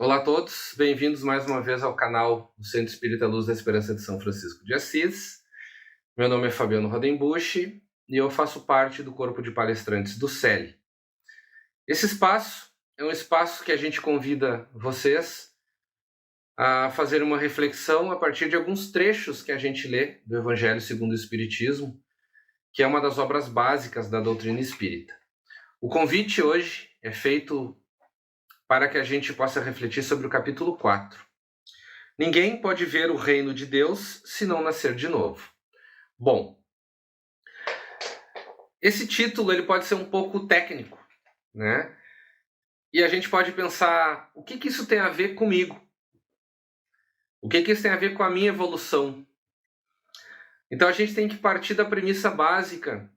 Olá a todos, bem-vindos mais uma vez ao canal do Centro Espírita Luz da Esperança de São Francisco de Assis. Meu nome é Fabiano Rodenbusch e eu faço parte do corpo de palestrantes do CELE. Esse espaço é um espaço que a gente convida vocês a fazer uma reflexão a partir de alguns trechos que a gente lê do Evangelho segundo o Espiritismo, que é uma das obras básicas da doutrina espírita. O convite hoje é feito para que a gente possa refletir sobre o capítulo 4. Ninguém pode ver o reino de Deus se não nascer de novo. Bom, esse título ele pode ser um pouco técnico, né? E a gente pode pensar, o que isso tem a ver comigo? O que isso tem a ver com a minha evolução? Então a gente tem que partir da premissa básica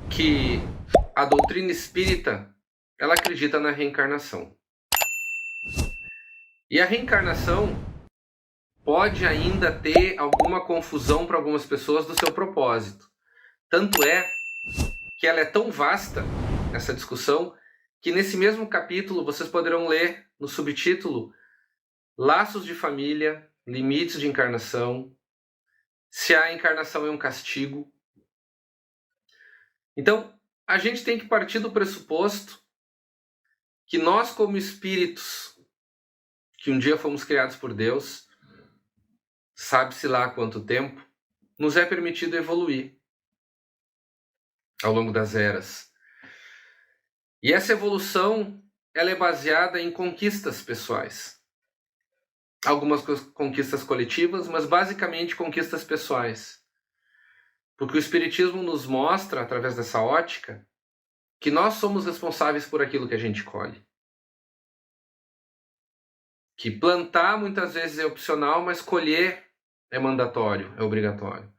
que a doutrina espírita, ela acredita na reencarnação. E a reencarnação pode ainda ter alguma confusão para algumas pessoas do seu propósito. Tanto é que ela é tão vasta, essa discussão, que nesse mesmo capítulo vocês poderão ler no subtítulo Laços de família, limites de encarnação, se a encarnação é um castigo. Então, a gente tem que partir do pressuposto que nós, como espíritos, que um dia fomos criados por Deus, sabe-se lá há quanto tempo, nos é permitido evoluir ao longo das eras. E essa evolução, ela é baseada em conquistas pessoais. Algumas conquistas coletivas, mas basicamente conquistas pessoais. Porque o Espiritismo nos mostra, através dessa ótica, que nós somos responsáveis por aquilo que a gente colhe. Que plantar muitas vezes é opcional, mas colher é mandatório, é obrigatório.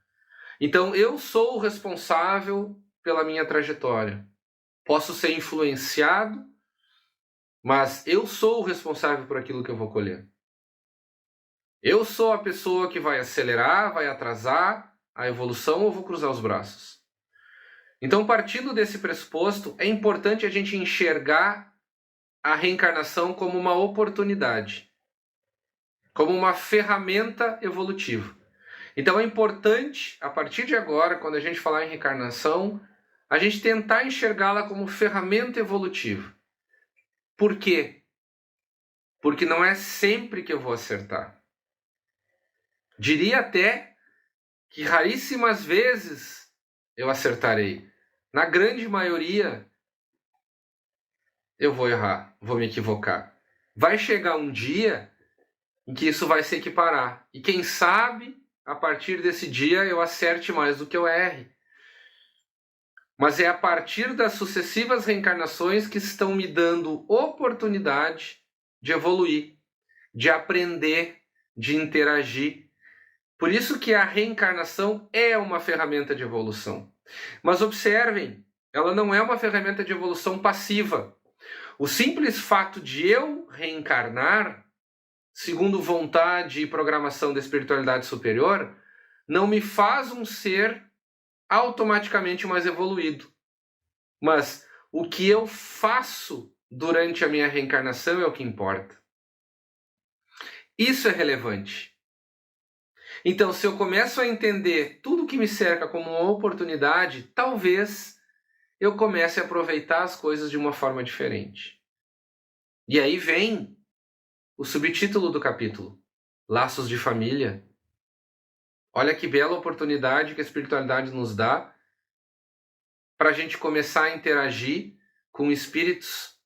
Então eu sou o responsável pela minha trajetória. Posso ser influenciado, mas eu sou o responsável por aquilo que eu vou colher. Eu sou a pessoa que vai acelerar, vai atrasar a evolução ou vou cruzar os braços. Então, partindo desse pressuposto, é importante a gente enxergar a reencarnação como uma oportunidade, como uma ferramenta evolutiva. Então é importante, a partir de agora, quando a gente falar em reencarnação, a gente tentar enxergá-la como ferramenta evolutiva. Por quê? Porque não é sempre que eu vou acertar. Diria até que raríssimas vezes eu acertarei. Na grande maioria, eu vou errar, vou me equivocar. Vai chegar um dia em que isso vai se equiparar. E quem sabe, a partir desse dia, eu acerte mais do que eu erre. Mas é a partir das sucessivas reencarnações que estão me dando oportunidade de evoluir, de aprender, de interagir. Por isso que a reencarnação é uma ferramenta de evolução. Mas observem, ela não é uma ferramenta de evolução passiva. O simples fato de eu reencarnar, segundo vontade e programação da espiritualidade superior, não me faz um ser automaticamente mais evoluído. Mas o que eu faço durante a minha reencarnação é o que importa. Isso é relevante. Então, se eu começo a entender tudo que me cerca como uma oportunidade, talvez eu comece a aproveitar as coisas de uma forma diferente. E aí vem o subtítulo do capítulo, Laços de Família. Olha que bela oportunidade que a espiritualidade nos dá para a gente começar a interagir com espíritos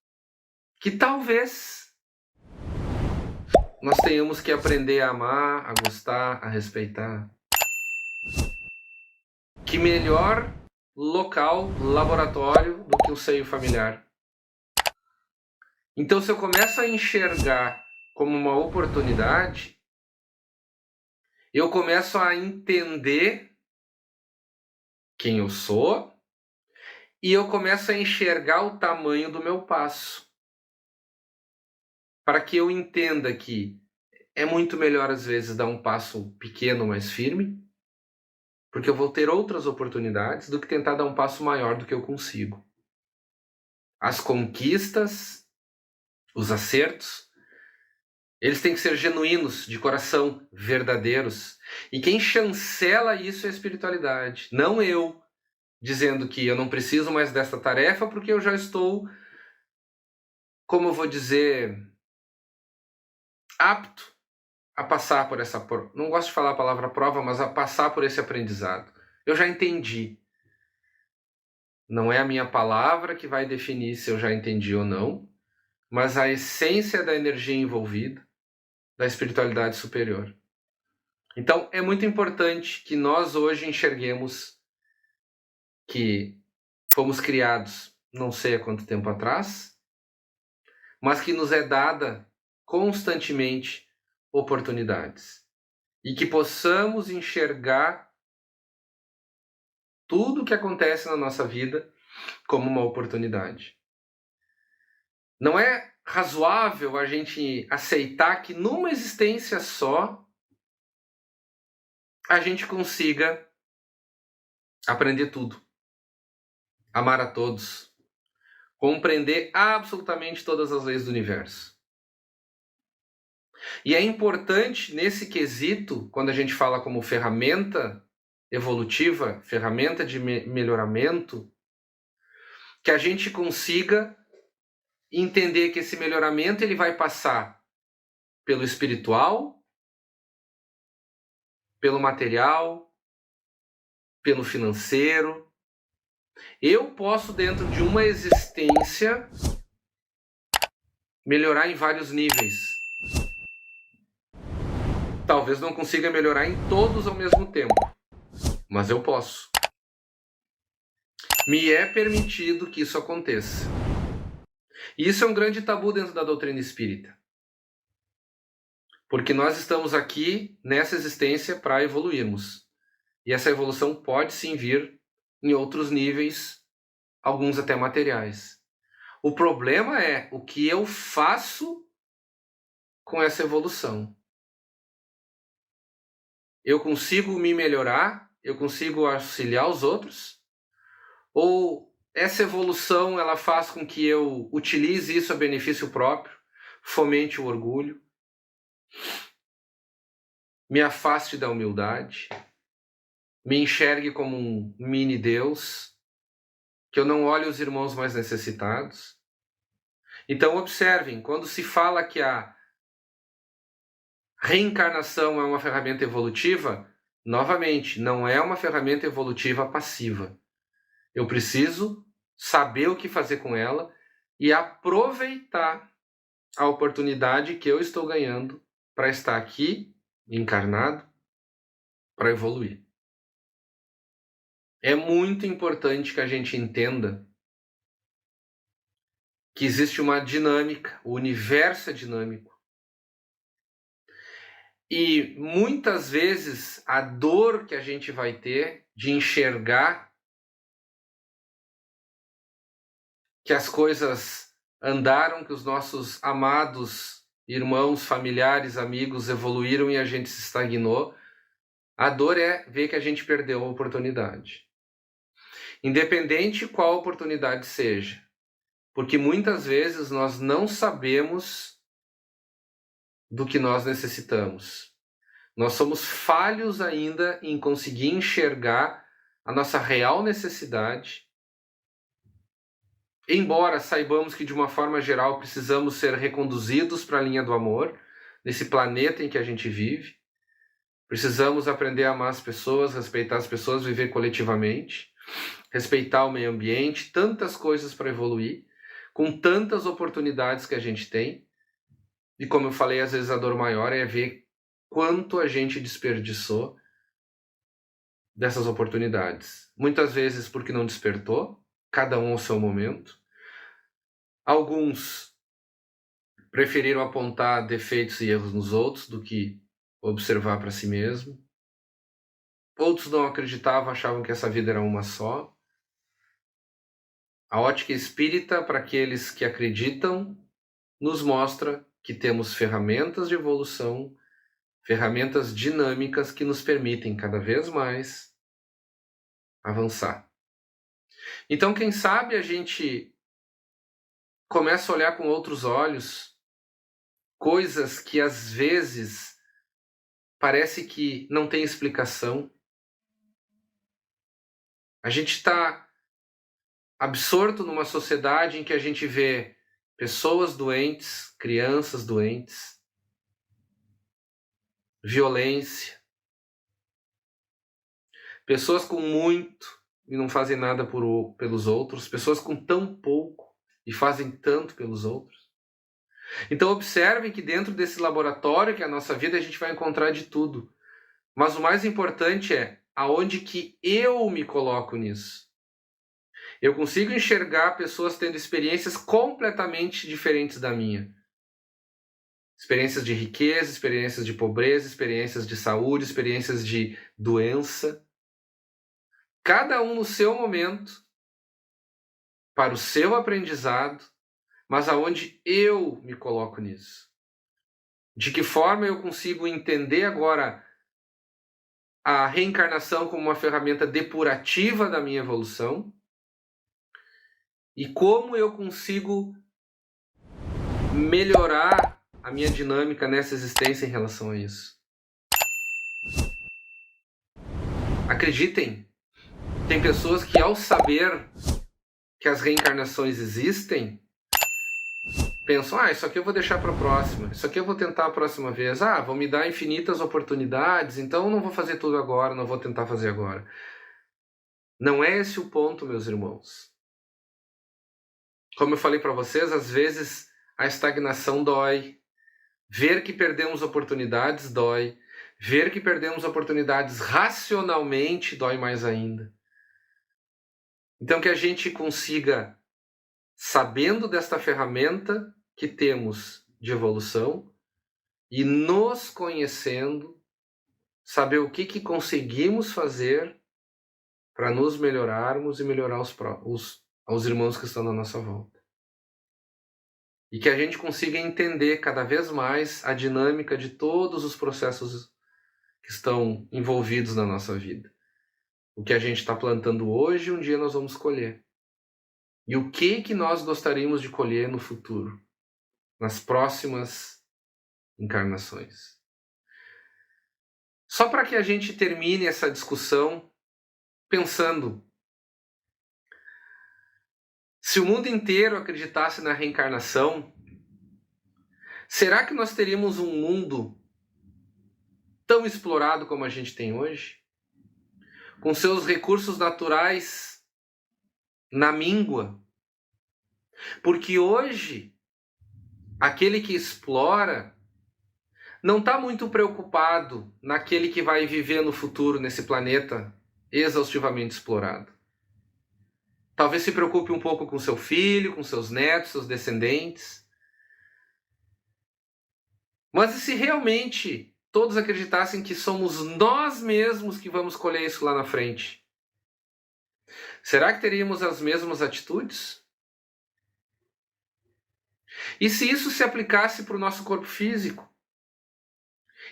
que talvez nós tenhamos que aprender a amar, a gostar, a respeitar. Que melhor local, laboratório do que o seio familiar. Então, se eu começo a enxergar como uma oportunidade, eu começo a entender quem eu sou e eu começo a enxergar o tamanho do meu passo. Para que eu entenda que é muito melhor, às vezes, dar um passo pequeno, mais firme, porque eu vou ter outras oportunidades do que tentar dar um passo maior do que eu consigo. As conquistas, os acertos, Eles têm que ser genuínos, de coração, verdadeiros. E quem chancela isso é a espiritualidade, não eu, dizendo que eu não preciso mais dessa tarefa porque eu já estou, como eu vou dizer, apto a passar por essa... Não gosto de falar a palavra prova, mas a passar por esse aprendizado. Eu já entendi. Não é a minha palavra que vai definir se eu já entendi ou não, mas a essência da energia envolvida, da espiritualidade superior. Então, é muito importante que nós hoje enxerguemos que fomos criados não sei há quanto tempo atrás, mas que nos é dada constantemente oportunidades. E que possamos enxergar tudo o que acontece na nossa vida como uma oportunidade. Não é razoável a gente aceitar que numa existência só a gente consiga aprender tudo, amar a todos, compreender absolutamente todas as leis do universo. E é importante nesse quesito, quando a gente fala como ferramenta evolutiva, ferramenta de melhoramento, que a gente consiga entender que esse melhoramento ele vai passar pelo espiritual, pelo material, pelo financeiro. Eu posso, dentro de uma existência, melhorar em vários níveis. Talvez não consiga melhorar em todos ao mesmo tempo, mas eu posso. Me é permitido que isso aconteça. E isso é um grande tabu dentro da doutrina espírita. Porque nós estamos aqui nessa existência para evoluirmos. E essa evolução pode sim vir em outros níveis, alguns até materiais. O problema é o que eu faço com essa evolução. Eu consigo me melhorar? Eu consigo auxiliar os outros? Ou essa evolução ela faz com que eu utilize isso a benefício próprio, fomente o orgulho, me afaste da humildade, me enxergue como um mini Deus, que eu não olhe os irmãos mais necessitados? Então observem, quando se fala que a reencarnação é uma ferramenta evolutiva, novamente, não é uma ferramenta evolutiva passiva. Eu preciso saber o que fazer com ela e aproveitar a oportunidade que eu estou ganhando para estar aqui, encarnado, para evoluir. É muito importante que a gente entenda que existe uma dinâmica, o universo é dinâmico. E muitas vezes a dor que a gente vai ter de enxergar que as coisas andaram, que os nossos amados irmãos, familiares, amigos evoluíram e a gente se estagnou, a dor é ver que a gente perdeu a oportunidade. Independente qual oportunidade seja. Porque muitas vezes nós não sabemos do que nós necessitamos. Nós somos falhos ainda em conseguir enxergar a nossa real necessidade. Embora saibamos que de uma forma geral precisamos ser reconduzidos para a linha do amor, nesse planeta em que a gente vive. Precisamos aprender a amar as pessoas, respeitar as pessoas, viver coletivamente, respeitar o meio ambiente, tantas coisas para evoluir, com tantas oportunidades que a gente tem. E como eu falei, às vezes a dor maior é ver quanto a gente desperdiçou dessas oportunidades. Muitas vezes porque não despertou, cada um ao seu momento. Alguns preferiram apontar defeitos e erros nos outros do que observar para si mesmo. Outros não acreditavam, achavam que essa vida era uma só. A ótica espírita, para aqueles que acreditam, nos mostra que temos ferramentas de evolução, ferramentas dinâmicas que nos permitem cada vez mais avançar. Então, quem sabe a gente começa a olhar com outros olhos coisas que às vezes parece que não tem explicação. A gente está absorto numa sociedade em que a gente vê pessoas doentes, crianças doentes, violência, pessoas com muito e não fazem nada pelos outros, pessoas com tão pouco e fazem tanto pelos outros. Então observem que dentro desse laboratório que é a nossa vida, a gente vai encontrar de tudo. Mas o mais importante é aonde que eu me coloco nisso. Eu consigo enxergar pessoas tendo experiências completamente diferentes da minha. Experiências de riqueza, experiências de pobreza, experiências de saúde, experiências de doença. Cada um no seu momento, para o seu aprendizado, mas aonde eu me coloco nisso. De que forma eu consigo entender agora a reencarnação como uma ferramenta depurativa da minha evolução e como eu consigo melhorar a minha dinâmica nessa existência em relação a isso. Acreditem, tem pessoas que ao saber que as reencarnações existem, pensam, isso aqui eu vou deixar para a próxima, isso aqui eu vou tentar a próxima vez, vão me dar infinitas oportunidades, então eu não vou fazer tudo agora, não vou tentar fazer agora. Não é esse o ponto, meus irmãos. Como eu falei para vocês, às vezes a estagnação dói, ver que perdemos oportunidades dói, ver que perdemos oportunidades racionalmente dói mais ainda. Então que a gente consiga, sabendo desta ferramenta que temos de evolução e nos conhecendo, saber o que conseguimos fazer para nos melhorarmos e melhorar aos irmãos que estão na nossa volta. E que a gente consiga entender cada vez mais a dinâmica de todos os processos que estão envolvidos na nossa vida. O que a gente está plantando hoje, um dia nós vamos colher. E o que nós gostaríamos de colher no futuro, nas próximas encarnações. Só para que a gente termine essa discussão pensando, se o mundo inteiro acreditasse na reencarnação, será que nós teríamos um mundo tão explorado como a gente tem hoje? Com seus recursos naturais na míngua? Porque hoje, aquele que explora não está muito preocupado naquele que vai viver no futuro nesse planeta exaustivamente explorado. Talvez se preocupe um pouco com seu filho, com seus netos, seus descendentes. Mas e se realmente todos acreditassem que somos nós mesmos que vamos colher isso lá na frente? Será que teríamos as mesmas atitudes? E se isso se aplicasse para o nosso corpo físico?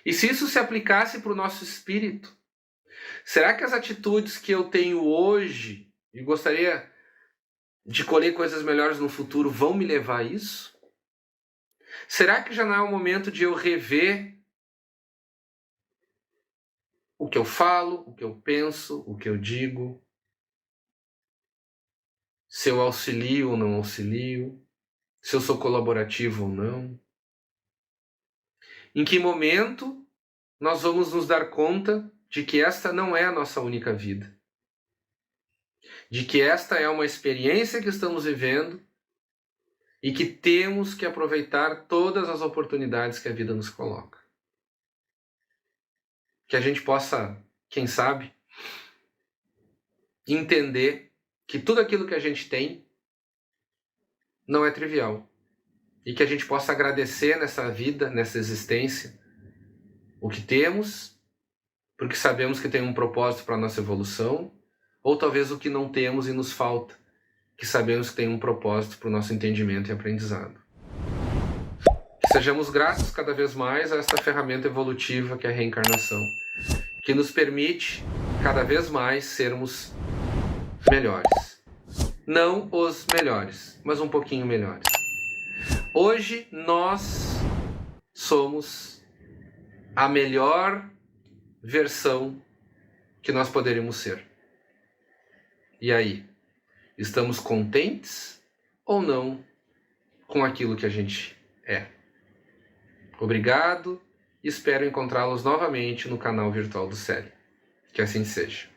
E se isso se aplicasse para o nosso espírito? Será que as atitudes que eu tenho hoje e gostaria de colher coisas melhores no futuro vão me levar a isso? Será que já não é o momento de eu rever o que eu falo, o que eu penso, o que eu digo? Se eu auxilio ou não auxilio? Se eu sou colaborativo ou não? Em que momento nós vamos nos dar conta de que esta não é a nossa única vida? De que esta é uma experiência que estamos vivendo e que temos que aproveitar todas as oportunidades que a vida nos coloca. Que a gente possa, quem sabe, entender que tudo aquilo que a gente tem não é trivial. E que a gente possa agradecer nessa vida, nessa existência, o que temos, porque sabemos que tem um propósito para a nossa evolução, ou talvez o que não temos e nos falta, que sabemos que tem um propósito para o nosso entendimento e aprendizado. Que sejamos gratos cada vez mais a esta ferramenta evolutiva que é a reencarnação, que nos permite cada vez mais sermos melhores. Não os melhores, mas um pouquinho melhores. Hoje nós somos a melhor versão que nós poderíamos ser. E aí, estamos contentes ou não com aquilo que a gente é? Obrigado e espero encontrá-los novamente no canal virtual do Célio. Que assim seja.